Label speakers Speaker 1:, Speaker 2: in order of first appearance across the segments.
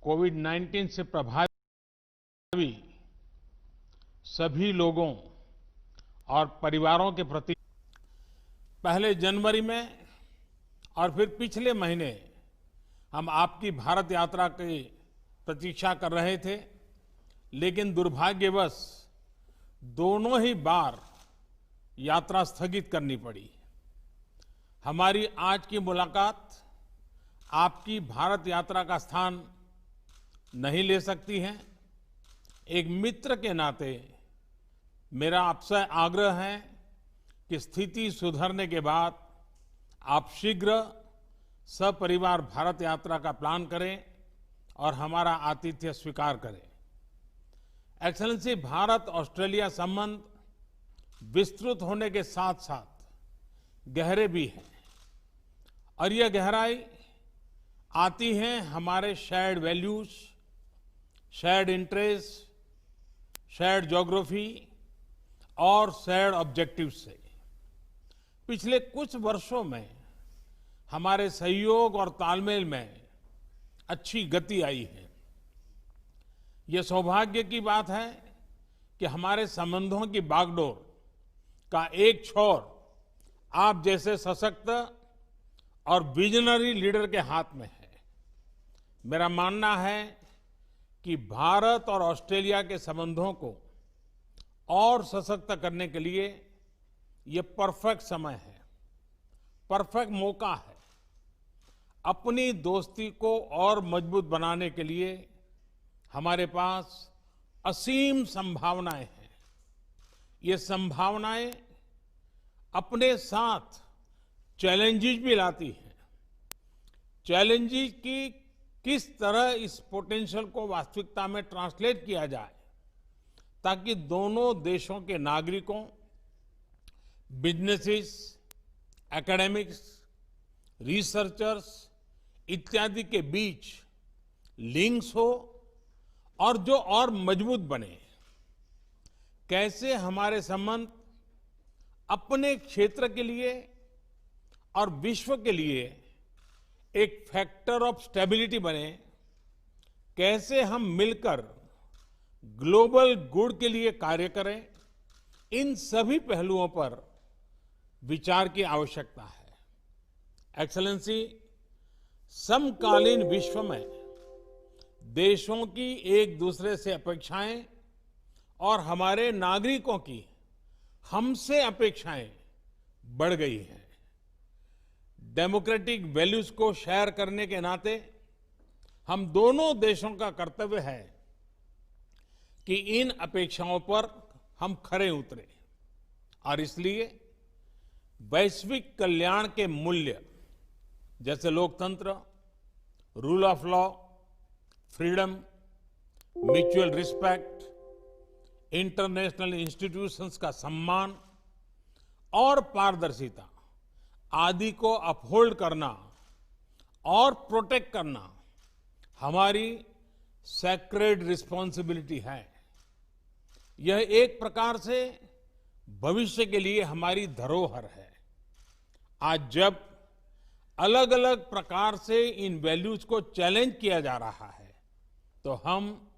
Speaker 1: कोविड-19 से प्रभावी सभी लोगों और परिवारों के प्रति पहले जनवरी में और फिर पिछले महीने हम आपकी भारत यात्रा की प्रतीक्षा कर रहे थे, लेकिन दुर्भाग्यवश दोनों ही बार यात्रा स्थगित करनी पड़ी। हमारी आज की मुलाकात आपकी भारत यात्रा का स्थान नहीं ले सकती है। एक मित्र के नाते मेरा आपसे आग्रह है कि स्थिति सुधरने के बाद आप शीघ्र सपरिवार भारत यात्रा का प्लान करें और हमारा आतिथ्य स्वीकार करें। एक्सेलेंसी, भारत ऑस्ट्रेलिया संबंध विस्तृत होने के साथ साथ गहरे भी हैं और यह गहराई आती है हमारे shared values, shared interest, shared geography और शेयर्ड ऑब्जेक्टिव्स से। पिछले कुछ वर्षों में हमारे सहयोग और तालमेल में अच्छी गति आई है। यह सौभाग्य की बात है कि हमारे संबंधों की बागडोर का एक छोर आप जैसे सशक्त और विजनरी लीडर के हाथ में है। मेरा मानना है कि भारत और ऑस्ट्रेलिया के संबंधों को और सशक्त करने के लिए ये परफेक्ट समय है, परफेक्ट मौका है। अपनी दोस्ती को और मजबूत बनाने के लिए हमारे पास असीम संभावनाएं हैं। ये संभावनाएं अपने साथ चैलेंजेस भी लाती हैं। चैलेंजेस की किस तरह इस पोटेंशियल को वास्तविकता में ट्रांसलेट किया जाए ताकि दोनों देशों के नागरिकों, बिजनेसेस, एकेडमिक्स, रिसर्चर्स इत्यादि के बीच लिंक्स हो और जो और मजबूत बने। कैसे हमारे संबंध अपने क्षेत्र के लिए और विश्व के लिए एक फैक्टर ऑफ स्टेबिलिटी बने, कैसे हम मिलकर ग्लोबल गुड के लिए कार्य करें, इन सभी पहलुओं पर विचार की आवश्यकता है। एक्सेलेंसी, समकालीन विश्व में देशों की एक दूसरे से अपेक्षाएं और हमारे नागरिकों की हमसे अपेक्षाएं बढ़ गई हैं। डेमोक्रेटिक वैल्यूज को शेयर करने के नाते हम दोनों देशों का कर्तव्य है कि इन अपेक्षाओं पर हम खरे उतरें और इसलिए वैश्विक कल्याण के मूल्य जैसे लोकतंत्र, rule of law, freedom, mutual respect, international institutions का सम्मान और पारदर्शिता आदि को अपहोल्ड करना और प्रोटेक्ट करना हमारी सैक्रेड रिस्पॉन्सिबिलिटी है। यह एक प्रकार से भविष्य के लिए हमारी धरोहर है। आज जब अलग अलग प्रकार से इन वैल्यूज को चैलेंज किया जा रहा है, तो हम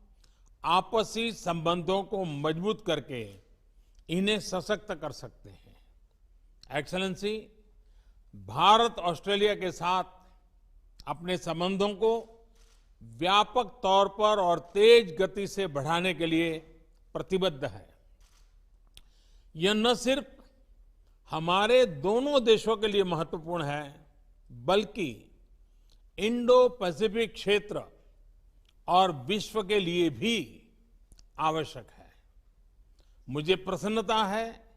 Speaker 1: आपसी संबंधों को मजबूत करके इन्हें सशक्त कर सकते हैं। एक्सेलेंसी, भारत ऑस्ट्रेलिया के साथ अपने संबंधों को व्यापक तौर पर और तेज गति से बढ़ाने के लिए प्रतिबद्ध है। यह न सिर्फ हमारे दोनों देशों के लिए महत्वपूर्ण है, बल्कि इंडो पैसिफिक क्षेत्र और विश्व के लिए भी आवश्यक है। मुझे प्रसन्नता है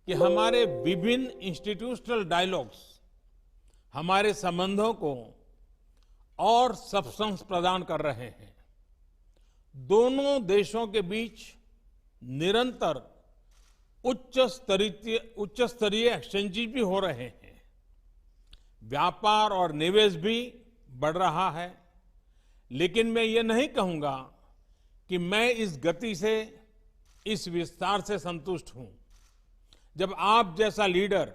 Speaker 1: कि हमारे विभिन्न इंस्टीट्यूशनल डायलॉग्स हमारे संबंधों को और सब्सटेंस प्रदान कर रहे हैं। दोनों देशों के बीच निरंतर उच्च स्तरीय एक्सचेंजेस भी हो रहे हैं। व्यापार और निवेश भी बढ़ रहा है। लेकिन मैं ये नहीं कहूंगा कि मैं इस गति से, इस विस्तार से संतुष्ट हूं। जब आप जैसा लीडर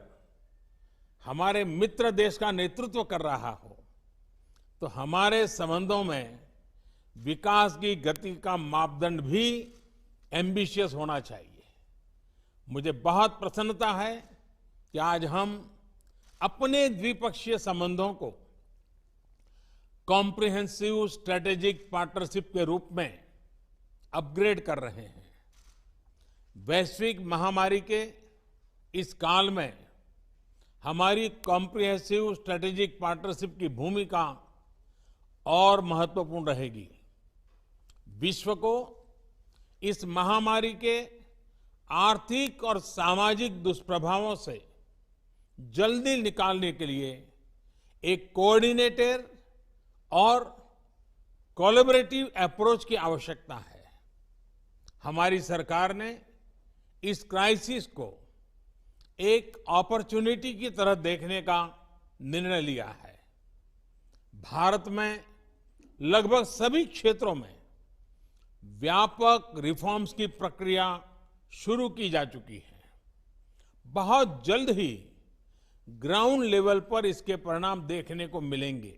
Speaker 1: हमारे मित्र देश का नेतृत्व कर रहा हो, तो हमारे संबंधों में विकास की गति का मापदंड भी एम्बिशियस होना चाहिए। मुझे बहुत प्रसन्नता है कि आज हम अपने द्विपक्षीय संबंधों को कॉम्प्रिहेंसिव स्ट्रेटेजिक पार्टनरशिप के रूप में अपग्रेड कर रहे हैं। वैश्विक महामारी के इस काल में हमारी कॉम्प्रिहेंसिव स्ट्रेटेजिक पार्टनरशिप की भूमिका और महत्वपूर्ण रहेगी। विश्व को इस महामारी के आर्थिक और सामाजिक दुष्प्रभावों से जल्दी निकालने के लिए एक कोऑर्डिनेटेड और कोलैबोरेटिव अप्रोच की आवश्यकता है। हमारी सरकार ने इस क्राइसिस को एक अपॉर्चुनिटी की तरह देखने का निर्णय लिया है। भारत में लगभग सभी क्षेत्रों में व्यापक रिफॉर्म्स की प्रक्रिया शुरू की जा चुकी है। बहुत जल्द ही ग्राउंड लेवल पर इसके परिणाम देखने को मिलेंगे।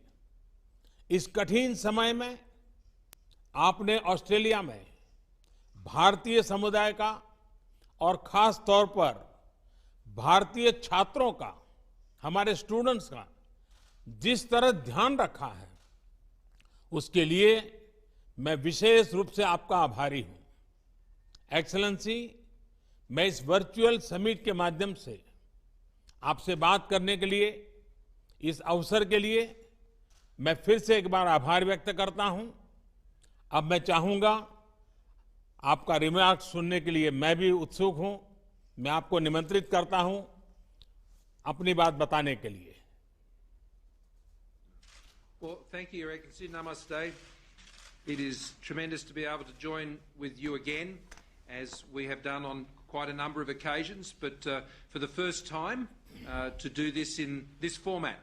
Speaker 1: इस कठिन समय में आपने ऑस्ट्रेलिया में भारतीय समुदाय का और खास तौर पर भारतीय छात्रों का, हमारे स्टूडेंट्स का जिस तरह ध्यान रखा है, उसके लिए मैं विशेष रूप से आपका आभारी हूं। एक्सेलेंसी, मैं इस वर्चुअल समिट के माध्यम से आपसे बात करने के लिए, इस अवसर के लिए मैं फिर से एक बार आभार व्यक्त करता हूं। अब मैं चाहूंगा आपका रिमार्क सुनने के लिए मैं भी उत्सुक हूं। मैं आपको निमंत्रित करता हूं अपनी बात बताने के लिए।
Speaker 2: Well, thank you, Your Excellency. Namaste. It is tremendous to be able to join with you again, as we have done on quite a number of occasions, but for the first time to do this in this format.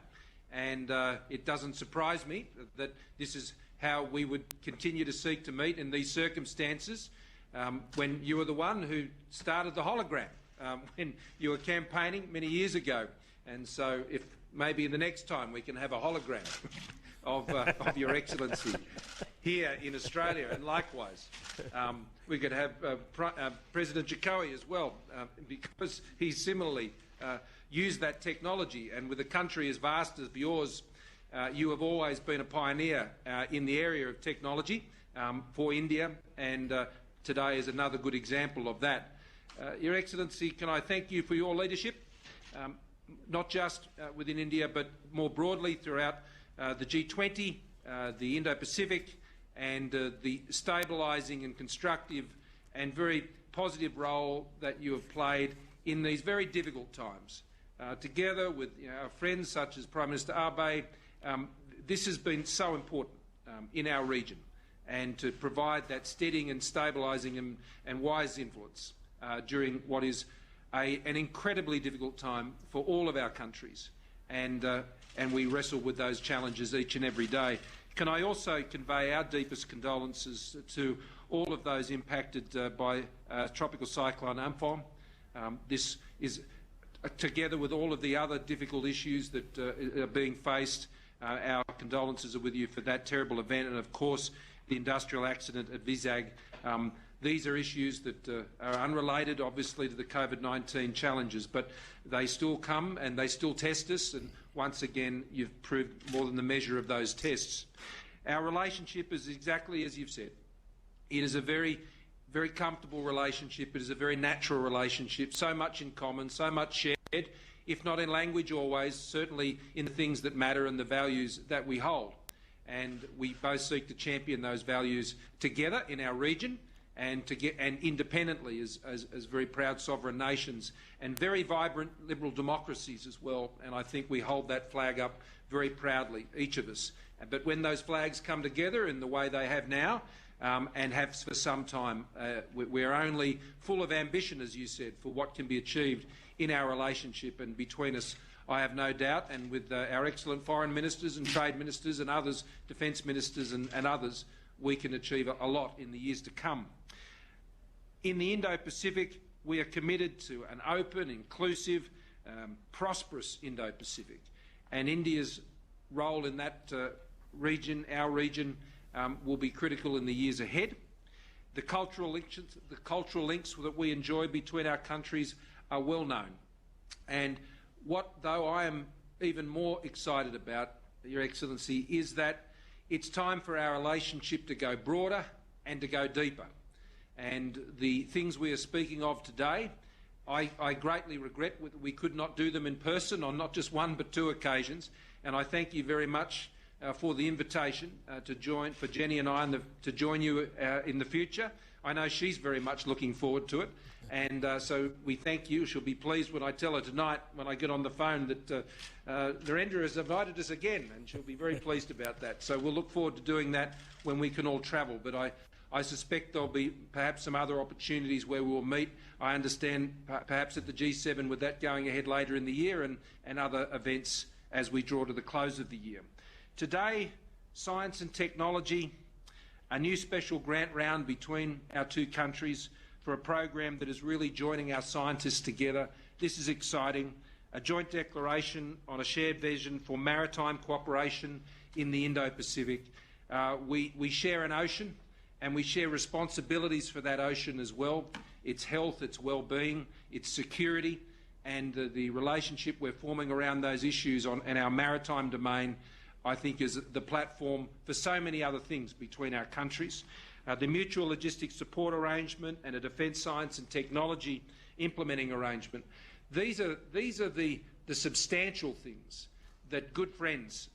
Speaker 2: And it doesn't surprise me that this is how we would continue to seek to meet in these circumstances, when you were the one who started the hologram, when you were campaigning many years ago. And so if maybe the next time we can have a hologram of Your Excellency here in Australia, and likewise we could have President Jokowi as well, because he similarly used that technology. And with a country as vast as yours, you have always been a pioneer in the area of technology for India, and today is another good example of that. Your Excellency, can I thank you for your leadership, not just within India, but more broadly throughout the G20, the Indo-Pacific, and the stabilising and constructive and very positive role that you have played in these very difficult times. Together with our friends such as Prime Minister Abe, this has been so important in our region, and to provide that steadying and stabilising and wise influence during what is an incredibly difficult time for all of our countries. And we wrestle with those challenges each and every day. Can I also convey our deepest condolences to all of those impacted by Tropical Cyclone Amphan? This is, together with all of the other difficult issues that are being faced, our condolences are with you for that terrible event, and of course the industrial accident at Vizag. These are issues that are unrelated, obviously, to the COVID-19 challenges, but they still come and they still test us, and once again you've proved more than the measure of those tests. Our relationship is exactly as you've said. It is a very, very comfortable relationship. It is a very natural relationship, so much in common, so much shared, if not in language always, certainly in the things that matter and the values that we hold. And we both seek to champion those values together in our region, and independently as very proud sovereign nations and very vibrant liberal democracies as well. And I think we hold that flag up very proudly, each of us. But when those flags come together in the way they have now, and have for some time, we're only full of ambition, as you said, for what can be achieved in our relationship. And between us, I have no doubt, and with our excellent foreign ministers and trade ministers and others, defence ministers and others, we can achieve a lot in the years to come. In the Indo-Pacific, we are committed to an open, inclusive, prosperous Indo-Pacific. And India's role in that region, our region, will be critical in the years ahead. The cultural links that we enjoy between our countries are well known. And what, though I am even more excited about, Your Excellency, is that it's time for our relationship to go broader and to go deeper. And the things we are speaking of today, I greatly regret that we could not do them in person on not just one but two occasions. And I thank you very much for the invitation for Jenny and I to join you in the future. I know she's very much looking forward to it, and so we thank you. She'll be pleased when I tell her tonight, when I get on the phone, that Narendra has invited us again, and she'll be very pleased about that. So we'll look forward to doing that when we can all travel. But I suspect there'll be perhaps some other opportunities where we will meet. I understand perhaps at the G7 with that going ahead later in the year, and other events as we draw to the close of the year. Today, science and technology, a new special grant round between our two countries for a program that is really joining our scientists together. This is exciting. A joint declaration on a shared vision for maritime cooperation in the Indo-Pacific. We share an ocean, and we share responsibilities for that ocean as well. Its health, its well-being, its security, and the relationship we're forming around those issues in our maritime domain, I think, is the platform for so many other things between our countries. The mutual logistics support arrangement and a defence science and technology implementing arrangement. These are the substantial things that good friends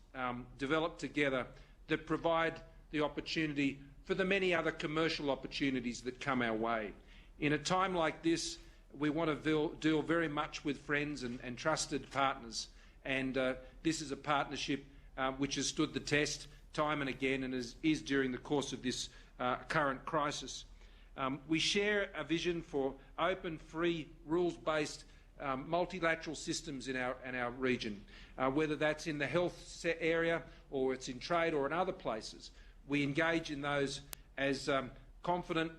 Speaker 2: develop together that provide the opportunity for the many other commercial opportunities that come our way. In a time like this, we want to deal very much with friends and trusted partners, and this is a partnership which has stood the test time and again, and is during the course of this current crisis. We share a vision for open, free, rules-based multilateral systems in our region, whether that's in the health area or it's in trade or in other places. We engage in those as confident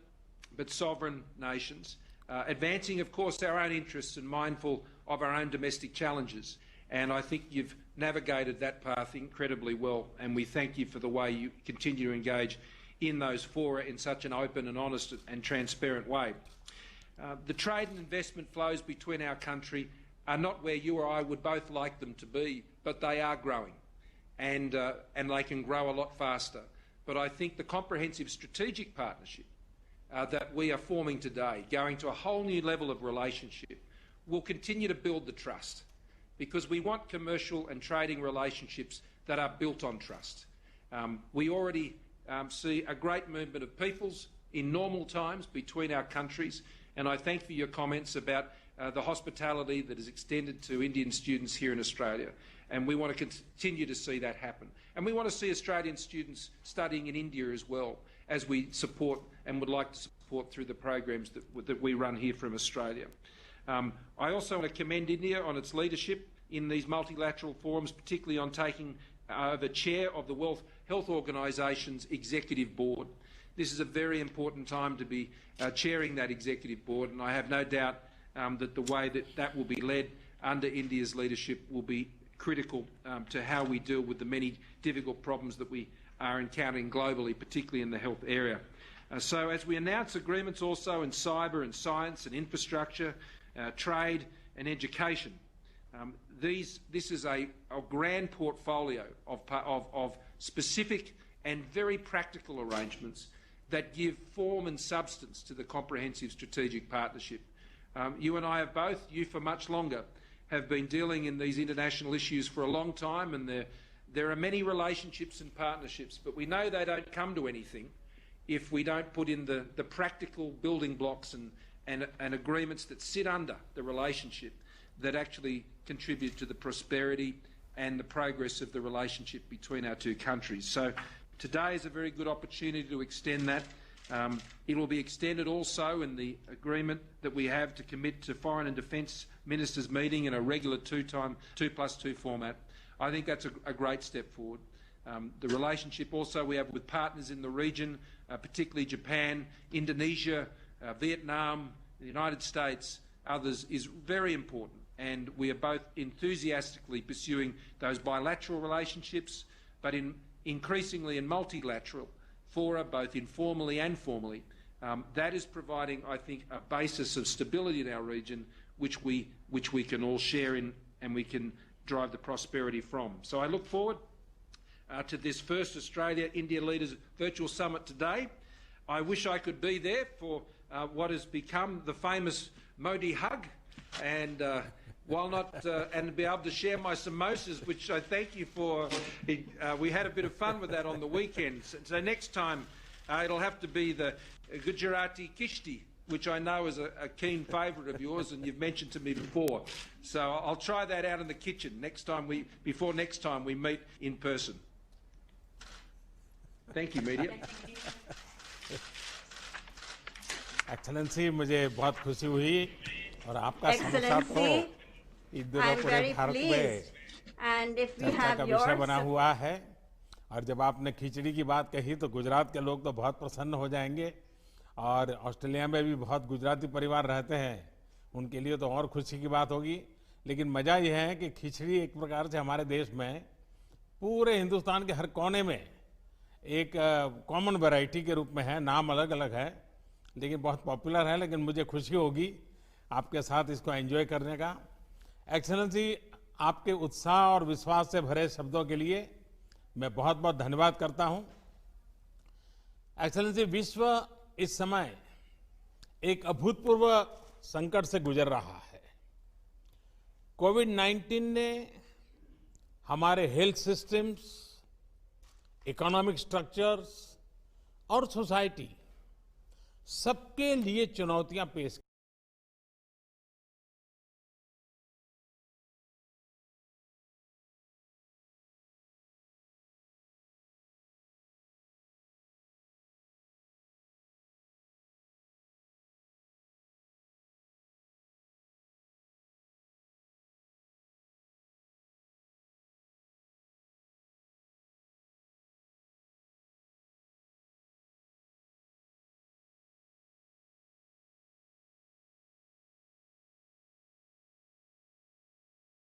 Speaker 2: but sovereign nations, advancing, of course, our own interests and mindful of our own domestic challenges. And I think you've navigated that path incredibly well, and we thank you for the way you continue to engage in those fora in such an open and honest and transparent way. The trade and investment flows between our country are not where you or I would both like them to be, but they are growing, and they can grow a lot faster. But I think the comprehensive strategic partnership that we are forming today, going to a whole new level of relationship, will continue to build the trust, because we want commercial and trading relationships that are built on trust. We already see a great movement of peoples in normal times between our countries, and I thank for your comments about the hospitality that is extended to Indian students here in Australia, and we want to continue to see that happen. And we want to see Australian students studying in India as well, as we support and would like to support through the programs that we run here from Australia. I also want to commend India on its leadership in these multilateral forums, particularly on taking over chair of the World Health Organisation's executive board. This is a very important time to be chairing that executive board, and I have no doubt that the way that will be led under India's leadership will be critical to how we deal with the many difficult problems that we are encountering globally, particularly in the health area. So as we announce agreements also in cyber and science and infrastructure, trade and education, this is a grand portfolio of specific and very practical arrangements that give form and substance to the comprehensive strategic partnership. You and I have both, you for much longer, have been dealing in these international issues for a long time, and there are many relationships and partnerships, but we know they don't come to anything if we don't put in the practical building blocks and agreements that sit under the relationship that actually contribute to the prosperity and the progress of the relationship between our two countries. So today is a very good opportunity to extend that. It will be extended also in the agreement that we have to commit to Foreign and Defence Ministers meeting in a regular 2+2 format. I think that's a great step forward. The relationship also we have with partners in the region, particularly Japan, Indonesia, Vietnam, the United States, others, is very important, and we are both enthusiastically pursuing those bilateral relationships, but increasingly in multilateral fora, both informally and formally. That is providing, I think, a basis of stability in our region, which we can all share in and we can drive the prosperity from. So I look forward to this first Australia-India Leaders Virtual Summit today. I wish I could be there for what has become the famous Modi hug, and while not, and be able to share my samosas, which I thank you for. We had a bit of fun with that on the weekend. So next time, it'll have to be the Gujarati Kishti, which I know is a keen favourite of yours, and you've mentioned to me before. So I'll try that out in the kitchen before next time we meet in person. Thank you, media.
Speaker 1: Excellency, मुझे बहुत खुशी हुई और आपका समोसा तो इस दिनों पूरे भारत में चर्चा का विषय बना हुआ है। और जब आपने खिचड़ी की बात कही तो गुजरात के लोग तो बहुत प्रसन्न हो जाएंगे, और ऑस्ट्रेलिया में भी बहुत गुजराती परिवार रहते हैं, उनके लिए तो और खुशी की बात होगी। लेकिन मज़ा यह है कि खिचड़ी एक प्रकार से हमारे देश में पूरे हिंदुस्तान के हर कोने में एक कॉमन वैरायटी के रूप में है, नाम अलग अलग है लेकिन बहुत पॉपुलर है। लेकिन मुझे खुशी होगी आपके साथ इसको एंजॉय करने का। एक्सेलेंसी, आपके उत्साह और विश्वास से भरे शब्दों के लिए मैं बहुत बहुत धन्यवाद करता हूं। एक्सेलेंसी, विश्व इस समय एक अभूतपूर्व संकट से गुजर रहा है। कोविड-19 ने हमारे हेल्थ सिस्टम्स, इकोनॉमिक स्ट्रक्चर्स और सोसाइटी सबके लिए चुनौतियां पेश की।